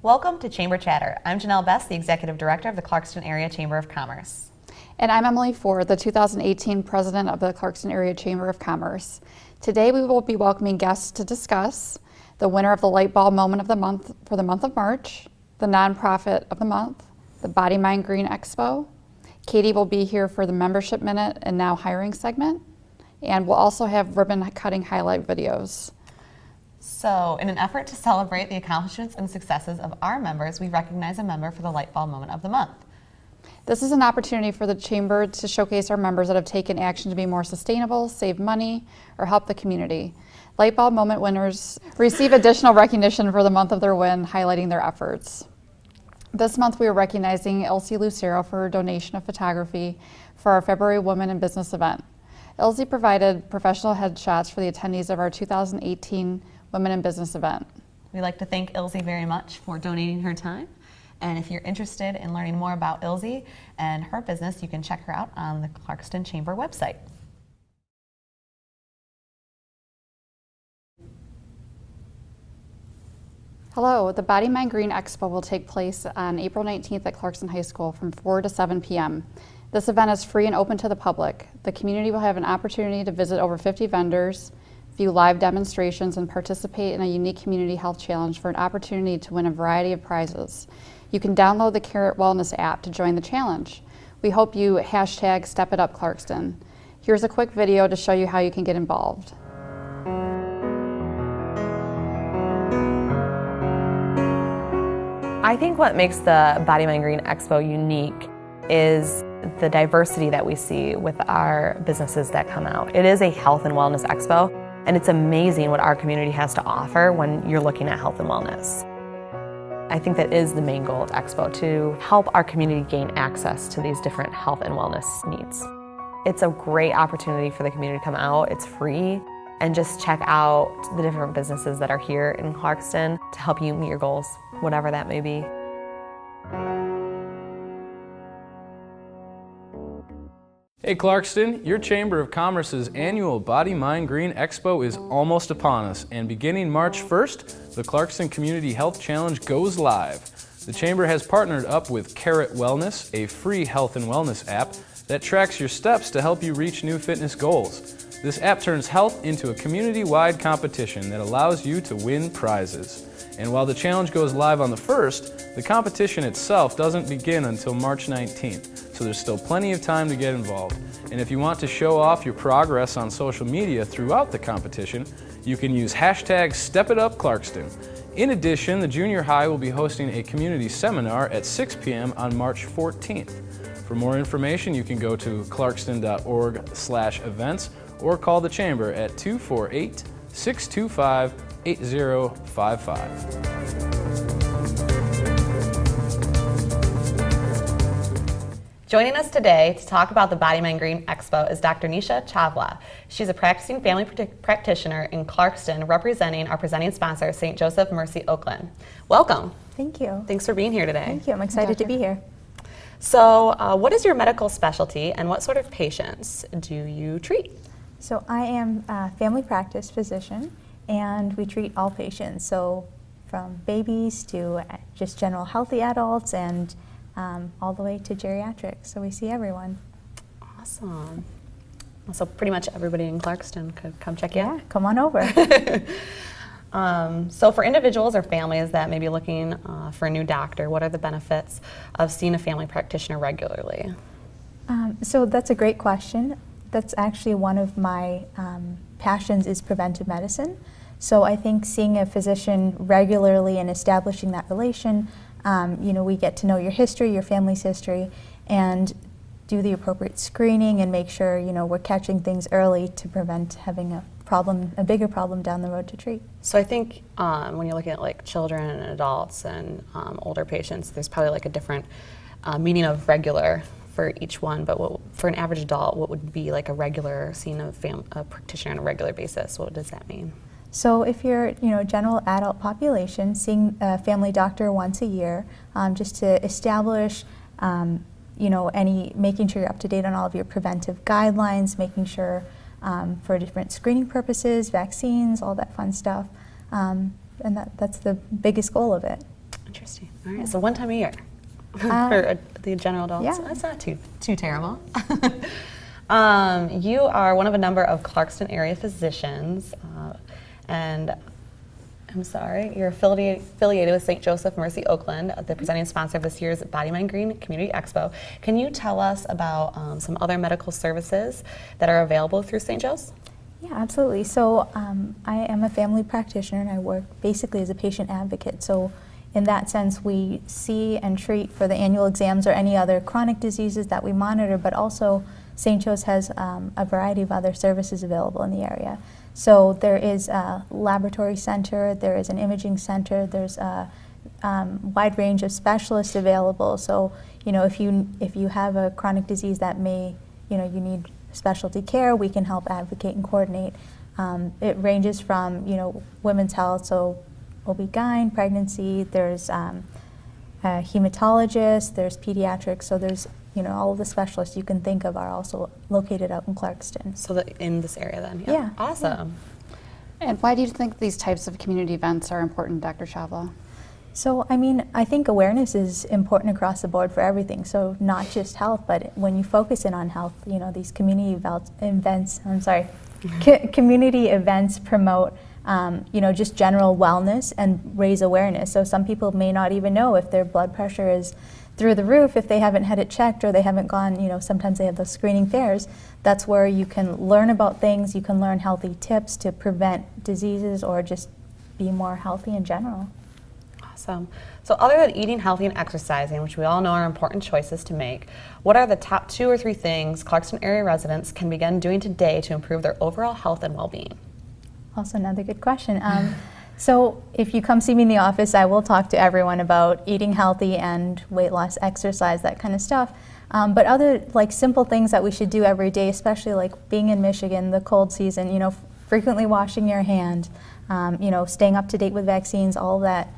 Welcome to Chamber Chatter. I'm Janelle Best, the Executive Director of the Clarkston Area Chamber of Commerce. And I'm Emily Ford, the 2018 President of the Clarkston Area Chamber of Commerce. Today we will be welcoming guests to discuss the winner of the Light Bulb Moment of the Month for the month of March, the Nonprofit of the Month, the Body, Mind, Green Expo. Katie will be here for the Membership Minute and Now Hiring segment. And we'll also have ribbon cutting highlight videos. So, in an effort to celebrate the accomplishments and successes of our members, we recognize a member for the Light Bulb Moment of the Month. This is an opportunity for the Chamber to showcase our members that have taken action to be more sustainable, save money, or help the community. Light Bulb Moment winners receive additional recognition for the month of their win, highlighting their efforts. This month we are recognizing Elsie Lucero for her donation of photography for our February Women in Business event. Elsie provided professional headshots for the attendees of our 2018 Women in Business event. We'd like to thank Ilse very much for donating her time. And if you're interested in learning more about Ilse and her business, you can check her out on the Clarkston Chamber website. Hello, the Body, Mind, Green Expo will take place on April 19th at Clarkston High School from 4 to 7 p.m. This event is free and open to the public. The community will have an opportunity to visit over 50 vendors, view live demonstrations, and participate in a unique community health challenge for an opportunity to win a variety of prizes. You can download the Carrot Wellness app to join the challenge. We hope you hashtag Step It Up Clarkston. Here's a quick video to show you how you can get involved. I think what makes the Body, Mind, Green Expo unique is the diversity that we see with our businesses that come out. It is a health and wellness expo, and it's amazing what our community has to offer when you're looking at health and wellness. I think that is the main goal of Expo, to help our community gain access to these different health and wellness needs. It's a great opportunity for the community to come out. It's free, and just check out the different businesses that are here in Clarkston to help you meet your goals, whatever that may be. Hey Clarkston, your Chamber of Commerce's annual Body, Mind, Green Expo is almost upon us, and beginning March 1st, the Clarkston Community Health Challenge goes live. The Chamber has partnered up with Carrot Wellness, a free health and wellness app that tracks your steps to help you reach new fitness goals. This app turns health into a community-wide competition that allows you to win prizes. And while the challenge goes live on the 1st, the competition itself doesn't begin until March 19th, so there's still plenty of time to get involved. And if you want to show off your progress on social media throughout the competition, you can use hashtag StepItUpClarkston. In addition, the junior high will be hosting a community seminar at 6 p.m. on March 14th. For more information, you can go to clarkston.org/events or call the Chamber at 248-625-8055. Joining us today to talk about the Body, Mind, Green Expo is Dr. Nisha Chavla. She's a practicing family practitioner in Clarkston, representing our presenting sponsor, St. Joseph Mercy Oakland. Welcome. Thank you. Thanks for being here today. Thank you. I'm excited to be here. So, what is your medical specialty, and what sort of patients do you treat? So I am a family practice physician, and we treat all patients, so from babies to just general healthy adults, and all the way to geriatrics, so we see everyone. Awesome. So pretty much everybody in Clarkston could come check you out? Yeah, come on over. So for individuals or families that may be looking for a new doctor, what are the benefits of seeing a family practitioner regularly? So that's a great question. That's actually one of my passions, is preventive medicine. So I think seeing a physician regularly and establishing that relation, we get to know your history, your family's history, and do the appropriate screening and make sure, we're catching things early to prevent having a bigger problem down the road to treat. So I think when you're looking at like children and adults and older patients, there's probably like a different meaning of regular for each one, but for an average adult, what would be like a regular seeing a practitioner on a regular basis? What does that mean? So if you're, general adult population, seeing a family doctor once a year, just to establish, making sure you're up to date on all of your preventive guidelines, making sure for different screening purposes, vaccines, all that fun stuff, and that's the biggest goal of it. Interesting. All right, so one time a year for the general adults. yeah. That's not too terrible. You are one of a number of Clarkston area physicians, and I'm sorry, you're affiliated with St. Joseph Mercy Oakland, the presenting sponsor of this year's Body Mind Green Community Expo. Can you tell us about some other medical services that are available through St. Joe's? Yeah, absolutely. So I am a family practitioner and I work basically as a patient advocate. So in that sense, we see and treat for the annual exams or any other chronic diseases that we monitor, but also St. Joe's has a variety of other services available in the area. So there is a laboratory center, there is an imaging center, there's a wide range of specialists available. So, you know, if you have a chronic disease that may, you need specialty care, we can help advocate and coordinate. It ranges from, women's health, so OB-GYN, pregnancy, there's a hematologist, there's pediatrics, so there's, all of the specialists you can think of are also located out in Clarkston. So in this area then? Yeah. Awesome. Yeah. And why do you think these types of community events are important, Dr. Chavla? So, I think awareness is important across the board for everything. So not just health, but when you focus in on health, these community community events promote, just general wellness and raise awareness. So some people may not even know if their blood pressure is through the roof if they haven't had it checked or they haven't gone, sometimes they have those screening fairs. That's where you can learn about things, you can learn healthy tips to prevent diseases or just be more healthy in general. Awesome. So other than eating healthy and exercising, which we all know are important choices to make, what are the top 2 or 3 things Clarkston area residents can begin doing today to improve their overall health and well-being? Also another good question. So if you come see me in the office, I will talk to everyone about eating healthy and weight loss, exercise, that kind of stuff. But other simple things that we should do every day, especially like being in Michigan, the cold season, frequently washing your hand, staying up to date with vaccines, all of that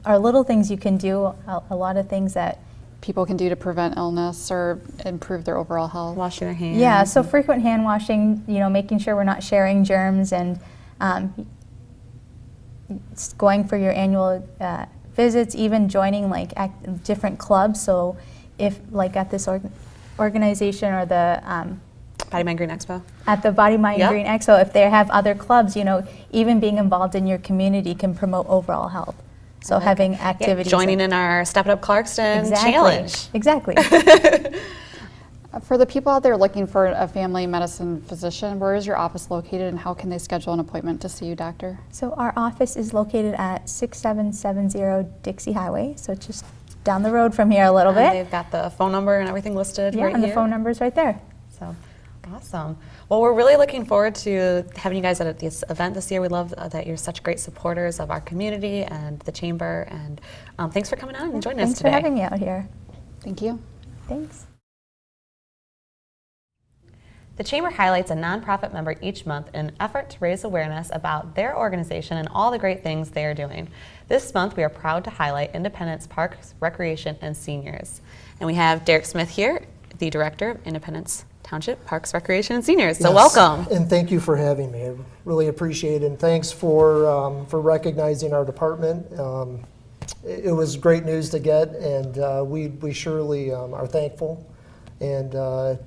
are little things you can do, a lot of things that People can do to prevent illness or improve their overall health. Washing their hands. Yeah, so frequent hand washing, making sure we're not sharing germs and going for your annual visits, even joining different clubs. So if at this organization or the Body Mind Green Expo. At the Body Mind Yep. Green Expo, if they have other clubs, even being involved in your community can promote overall health. So having activities. Joining in our Step It Up Clarkston challenge. Exactly. For the people out there looking for a family medicine physician, where is your office located and how can they schedule an appointment to see you, doctor? So our office is located at 6770 Dixie Highway, so it's just down the road from here a little bit. They've got the phone number and everything listed right and here. the phone number's right there. So awesome. Well, we're really looking forward to having you guys at this event this year. We love that you're such great supporters of our community and the chamber. And thanks for coming out and joining us today. Thanks for having me out here. Thank you. Thanks. The Chamber highlights a nonprofit member each month in an effort to raise awareness about their organization and all the great things they are doing. This month, we are proud to highlight Independence Parks, Recreation, and Seniors. And we have Derek Smith here, the Director of Independence Township Parks, Recreation, and Seniors. So Yes, welcome. and thank you for having me. I really appreciate it, and thanks for recognizing our department. It was great news to get, and we surely are thankful. And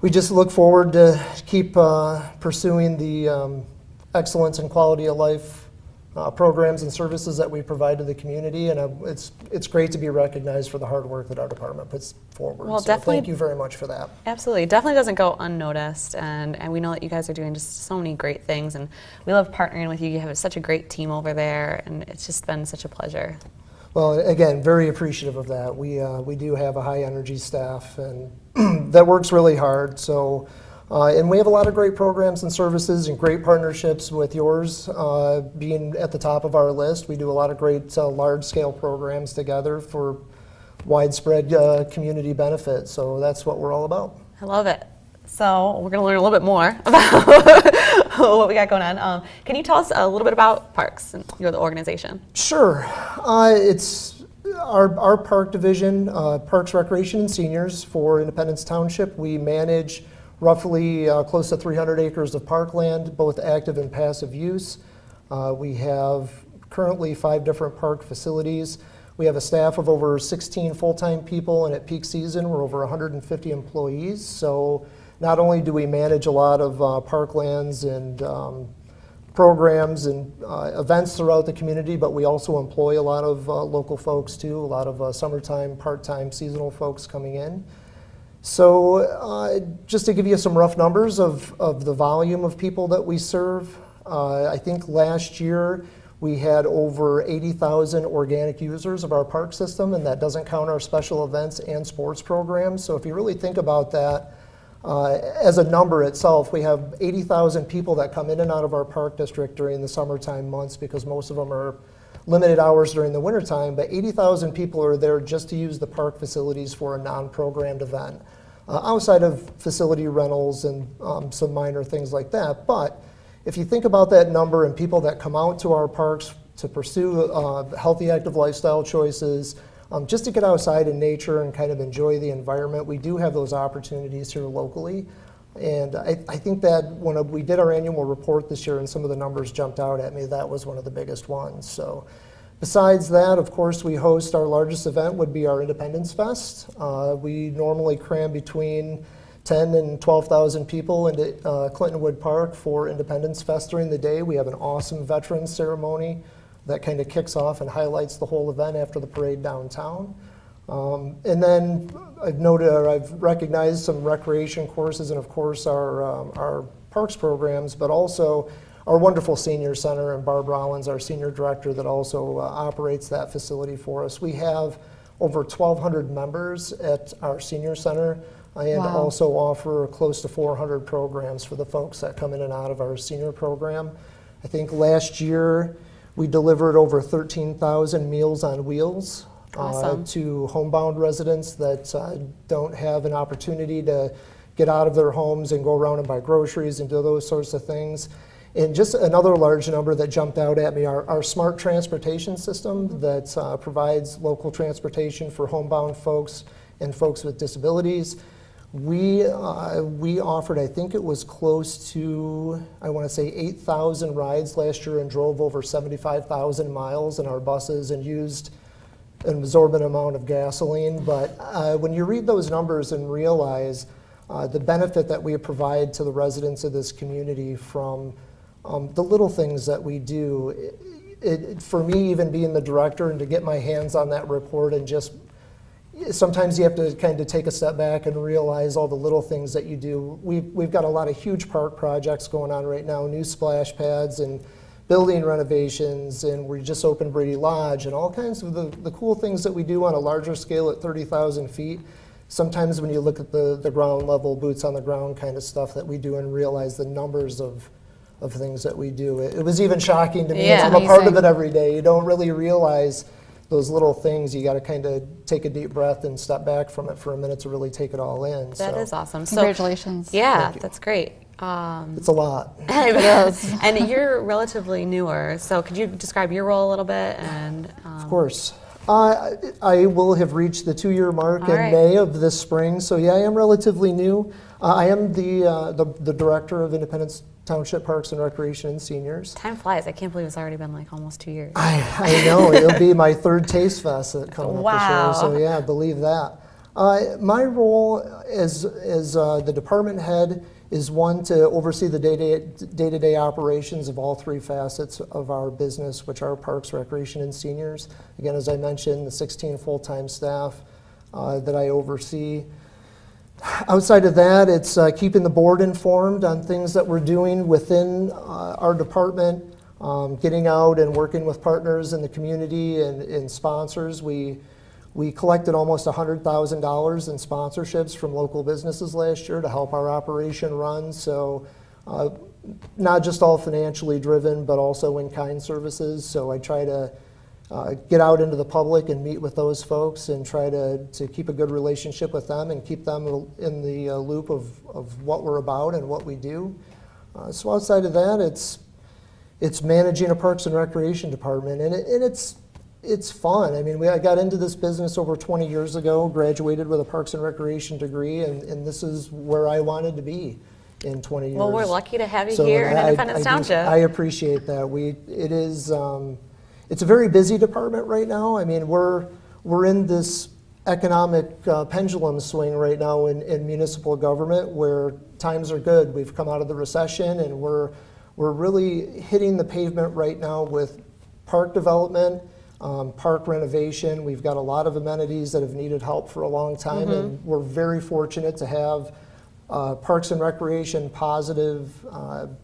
we just look forward to keep pursuing the excellence and quality of life programs and services that we provide to the community, and it's great to be recognized for the hard work that our department puts forward. Well, so definitely. Thank you very much for that. Absolutely. Definitely doesn't go unnoticed, and we know that you guys are doing just so many great things, and we love partnering with you. You have such a great team over there, and it's just been such a pleasure. Well, again, very appreciative of that. We do have a high energy staff, and that works really hard. So, and we have a lot of great programs and services and great partnerships with yours being at the top of our list. We do a lot of great large-scale programs together for widespread community benefit. So that's what we're all about. I love it. So we're going to learn a little bit more about what we got going on. Can you tell us a little bit about Parks and the organization? Sure. It's our park division, Parks, Recreation, and Seniors for Independence Township. We manage roughly close to 300 acres of parkland, both active and passive use. We have currently 5 different park facilities. We have a staff of over 16 full-time people, and at peak season, we're over 150 employees. So not only do we manage a lot of parklands and programs and events throughout the community, but we also employ a lot of local folks too, a lot of summertime, part-time, seasonal folks coming in. So just to give you some rough numbers of the volume of people that we serve, I think last year we had over 80,000 organic users of our park system, and that doesn't count our special events and sports programs. So if you really think about that as a number itself, we have 80,000 people that come in and out of our park district during the summertime months, because most of them are limited hours during the wintertime, but 80,000 people are there just to use the park facilities for a non-programmed event, outside of facility rentals and some minor things like that. But if you think about that number and people that come out to our parks to pursue healthy, active lifestyle choices, just to get outside in nature and kind of enjoy the environment, we do have those opportunities here locally. And I think that when we did our annual report this year and some of the numbers jumped out at me, that was one of the biggest ones. So besides that, of course, we host our largest event would be our Independence Fest. We normally cram between 10 and 12,000 people into Clintonwood Park for Independence Fest during the day. We have an awesome veterans ceremony that kind of kicks off and highlights the whole event after the parade downtown. And then I've recognized some recreation courses and of course our parks programs, but also our wonderful senior center, and Barb Rollins, our senior director, that also operates that facility for us. We have over 1,200 members at our senior center, and Wow. also offer close to 400 programs for the folks that come in and out of our senior program. I think last year we delivered over 13,000 Meals on Wheels Awesome. to homebound residents that don't have an opportunity to get out of their homes and go around and buy groceries and do those sorts of things. And just another large number that jumped out at me, our smart transportation system that provides local transportation for homebound folks and folks with disabilities. We offered, I think it was close to, I want to say 8,000 rides last year, and drove over 75,000 miles in our buses and used an absorbent amount of gasoline. But when you read those numbers and realize the benefit that we provide to the residents of this community from the little things that we do, for me, even being the director and to get my hands on that report, and just sometimes you have to kind of take a step back and realize all the little things that you do. We've got a lot of huge park projects going on right now, new splash pads and building renovations, and we just opened Brady Lodge, and all kinds of the cool things that we do on a larger scale at 30,000 feet. Sometimes when you look at the ground level, boots on the ground kind of stuff that we do, and realize the numbers of things that we do. It was even shocking to me. Yeah. I'm a part of Amazing. it every day. You don't really realize those little things. You got to kind of take a deep breath and step back from it for a minute to really take it all in. That is awesome. So, Congratulations. yeah, Thank you. that's great. It's a lot. It is. And you're relatively newer, so could you describe your role a little bit? And Of course. I will have reached the 2-year mark All in right. May of this spring, so yeah, I am relatively new. I am the director of Independence Township Parks and Recreation and Seniors. time flies. I can't believe it's already been like almost 2 years. I know, it'll be my 3rd Taste Fest that coming up Wow. this year, so yeah, believe that. My role as the department head is one to oversee the day-to-day operations of all 3 facets of our business, which are parks, recreation, and seniors. Again, as I mentioned, the 16 full-time staff that I oversee. Outside of that, it's keeping the board informed on things that we're doing within our department, getting out and working with partners in the community and sponsors. We collected almost $100,000 in sponsorships from local businesses last year to help our operation run. So not just all financially driven, but also in-kind services. So I try to get out into the public and meet with those folks and try to keep a good relationship with them and keep them in the loop of what we're about and what we do. So outside of that, it's managing a Parks and Recreation department, and it's fun. I mean, I got into this business over 20 years ago, graduated with a Parks and Recreation degree, and this is where I wanted to be in 20 years. Well, we're lucky to have you So here in I Independence Township. I appreciate that. it's a very busy department right now. I mean, we're in this economic pendulum swing right now in municipal government where times are good. We've come out of the recession and we're really hitting the pavement right now with park development, park renovation. We've got a lot of amenities that have needed help for a long time, and we're very fortunate to have Parks and Recreation positive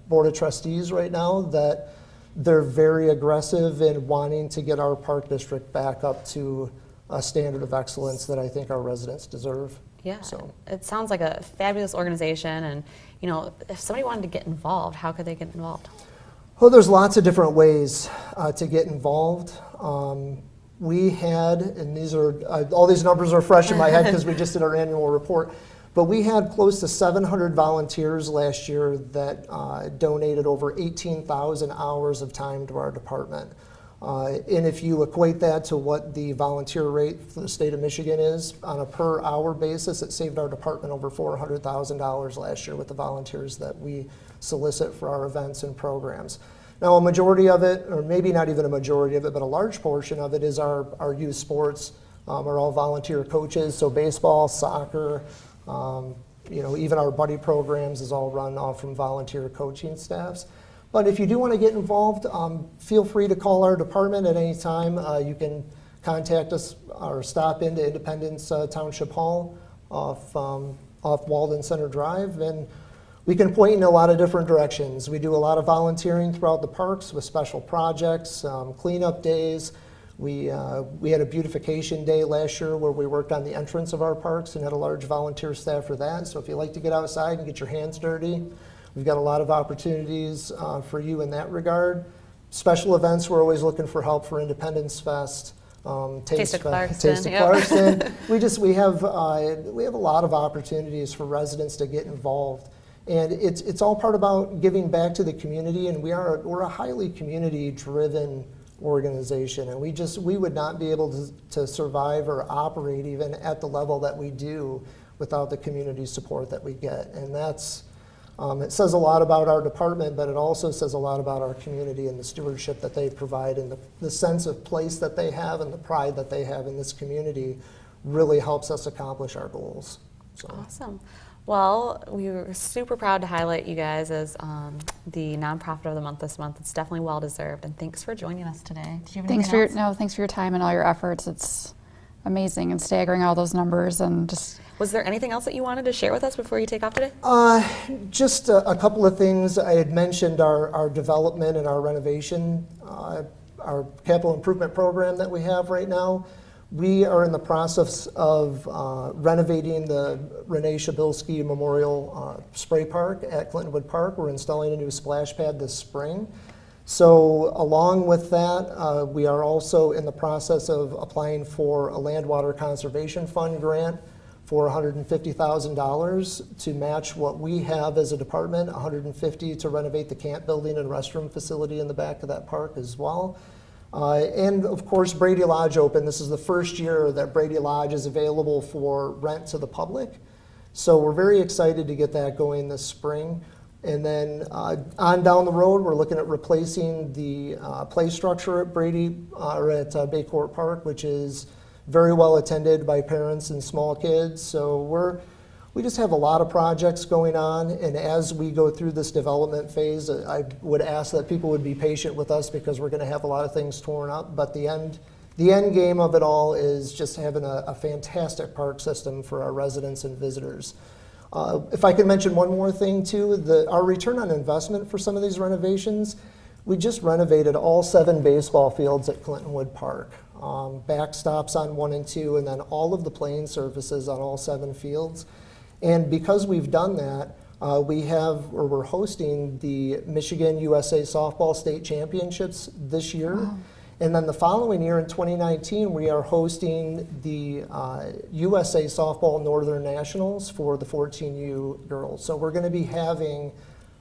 Board of Trustees right now that they're very aggressive in wanting to get our park district back up to a standard of excellence that I think our residents deserve. Yeah, So. it sounds like a fabulous organization, and you know, if somebody wanted to get involved, how could they get involved? Well, there's lots of different ways to get involved. We had, and these are all these numbers are fresh in my head because we just did our annual report, but we had close to 700 volunteers last year that donated over 18,000 hours of time to our department. And if you equate that to what the volunteer rate for the state of Michigan is on a per hour basis, it saved our department over $400,000 last year with the volunteers that we solicit for our events and programs. Now, a majority of it, or maybe not even a majority of it, but a large portion of it is our youth sports are all volunteer coaches. So baseball, soccer, even our buddy programs is all run off from volunteer coaching staffs. But if you do want to get involved, feel free to call our department at any time. You can contact us or stop into Independence Township Hall off Walden Center Drive, and we can point you in a lot of different directions. We do a lot of volunteering throughout the parks with special projects, cleanup days. We had a beautification day last year where we worked on the entrance of our parks and had a large volunteer staff for that. So if you like to get outside and get your hands dirty, we've got a lot of opportunities for you in that regard. Special events, we're always looking for help for Independence Fest, Taste of Clarkston. Taste of Clarkston. we have a lot of opportunities for residents to get involved, and it's all part about giving back to the community. And we're a highly community-driven organization, and we would not be able to survive or operate even at the level that we do without the community support that we get, and that's. It says a lot about our department, but it also says a lot about our community and the stewardship that they provide, and the sense of place that they have and the pride that they have in this community really helps us accomplish our goals. So. Awesome. Well, we were super proud to highlight you guys as the nonprofit of the month this month. It's definitely well deserved, and thanks for joining us today. Did you have anything else? Thanks for your time and all your efforts. It's amazing and staggering, all those numbers, and just. Was there anything else that you wanted to share with us before you take off today? Just a couple of things. I had mentioned our development and our renovation, our capital improvement program that we have right now. We are in the process of renovating the Renee Shabilsky Memorial Spray Park at Clintonwood Park. We're installing a new splash pad this spring. So along with that, we are also in the process of applying for a Land Water Conservation Fund grant for $150,000 to match what we have as a department, $150,000 to renovate the camp building and restroom facility in the back of that park as well. And of course, Brady Lodge opened. This is the first year that Brady Lodge is available for rent to the public. So we're very excited to get that going this spring. And then on down the road, we're looking at replacing the play structure at Bay Court Park, which is very well attended by parents and small kids. So we just have a lot of projects going on, and as we go through this development phase, I would ask that people would be patient with us because we're going to have a lot of things torn up. But the end game of it all is just having a fantastic park system for our residents and visitors. If I could mention one more thing too, our return on investment for some of these renovations, we just renovated all 7 baseball fields at Clintonwood Park. Backstops on 1 and 2, and then all of the playing surfaces on all 7 fields. And because we've done that, we're hosting the Michigan USA Softball State Championships this year. Wow. And then the following year in 2019, we are hosting the USA Softball Northern Nationals for the 14U girls. So we're going to be having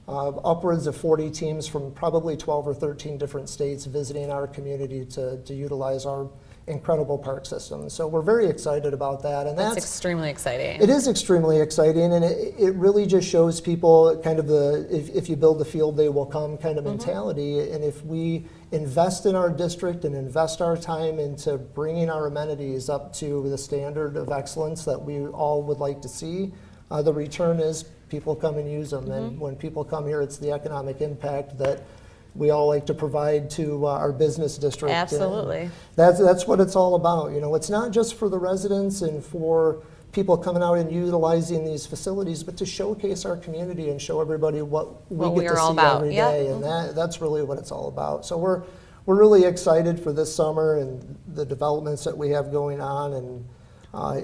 upwards of 40 teams from probably 12 or 13 different states visiting our community to utilize our incredible park system. So we're very excited about that. And That's extremely exciting. it is extremely exciting, and it really just shows people kind of if you build the field, they will come kind of mentality. And if we invest in our district and invest our time into bringing our amenities up to the standard of excellence that we all would like to see, the return is people come and use them. And when people come here, it's the economic impact that we all like to provide to our business district. Absolutely. And that's what it's all about. You know, it's not just for the residents and for people coming out and utilizing these facilities, but to showcase our community and show everybody what we get to see every day. And that's really what it's all about. So we're really excited for this summer and the developments that we have going on, and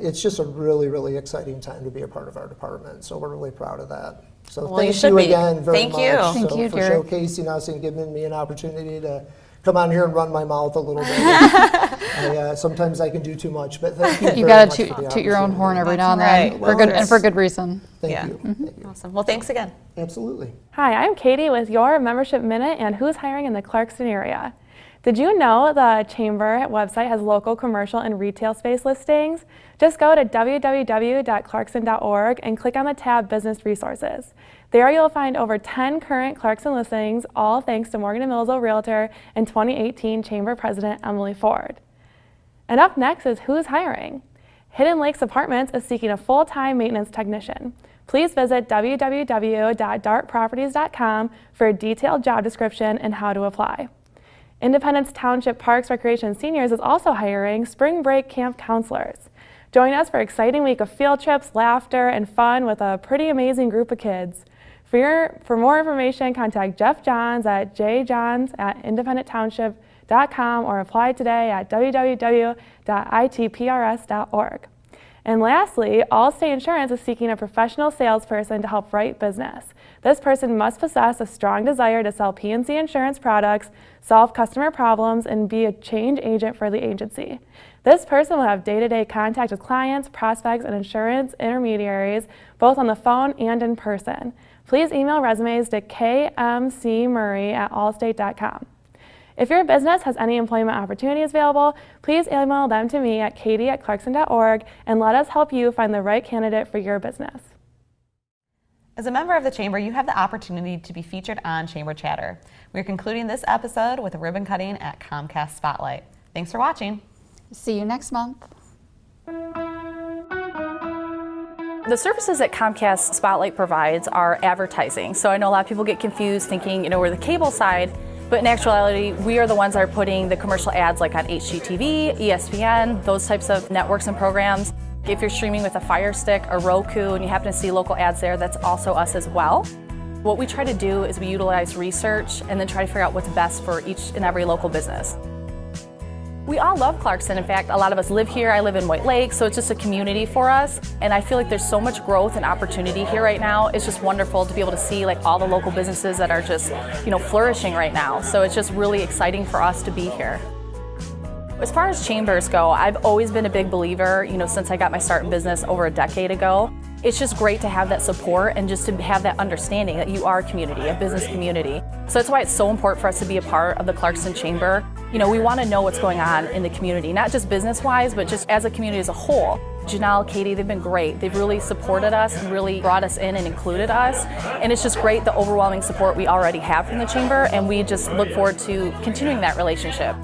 it's just a really, really exciting time to be a part of our department. So we're really proud of that. So Well, you thank should you be. again very Thank much you. Thank you, for Derek. showcasing us and giving me an opportunity to come on here and run my mouth a little bit. Sometimes I can do too much, but thank you. You very got to much for the toot your own horn every now and That's then, right. for good, Well, and for good reason. Thank Yeah. you. Thank you. Awesome. Well, thanks again. Absolutely. Hi, I'm Katie with your Membership Minute and Who's Hiring in the Clarkston area. Did you know the Chamber website has local commercial and retail space listings? Just go to www.clarkson.org and click on the tab Business Resources. There you'll find over 10 current Clarkston listings, all thanks to Morgan & Millsville Realtor and 2018 Chamber President Emily Ford. And up next is Who's Hiring? Hidden Lakes Apartments is seeking a full-time maintenance technician. Please visit www.dartproperties.com for a detailed job description and how to apply. Independence Township Parks, Recreation, and Seniors is also hiring spring break camp counselors. Join us for an exciting week of field trips, laughter, and fun with a pretty amazing group of kids. For more information, contact Jeff Johns at jjohns@independenttownship.com or apply today at www.itprs.org. And lastly, Allstate Insurance is seeking a professional salesperson to help write business. This person must possess a strong desire to sell P&C insurance products, solve customer problems, and be a change agent for the agency. This person will have day-to-day contact with clients, prospects, and insurance intermediaries, both on the phone and in person. Please email resumes to kmcmurray@allstate.com. If your business has any employment opportunities available, please email them to me at katie@clarkson.org and let us help you find the right candidate for your business. As a member of the Chamber, you have the opportunity to be featured on Chamber Chatter. We're concluding this episode with a ribbon cutting at Comcast Spotlight. Thanks for watching. See you next month. The services that Comcast Spotlight provides are advertising. So I know a lot of people get confused thinking, we're the cable side, but in actuality, we are the ones that are putting the commercial ads like on HGTV, ESPN, those types of networks and programs. If you're streaming with a Fire Stick or Roku and you happen to see local ads there, that's also us as well. What we try to do is we utilize research and then try to figure out what's best for each and every local business. We all love Clarkston. In fact, a lot of us live here. I live in White Lake, so it's just a community for us. And I feel like there's so much growth and opportunity here right now. It's just wonderful to be able to see all the local businesses that are just, flourishing right now. So it's just really exciting for us to be here. As far as chambers go, I've always been a big believer, since I got my start in business over a decade ago. It's just great to have that support and just to have that understanding that you are a community, a business community. So that's why it's so important for us to be a part of the Clarkston Chamber. We want to know what's going on in the community, not just business-wise, but just as a community as a whole. Janelle, Katie, they've been great. They've really supported us and really brought us in and included us. And it's just great, the overwhelming support we already have from the Chamber, and we just look forward to continuing that relationship.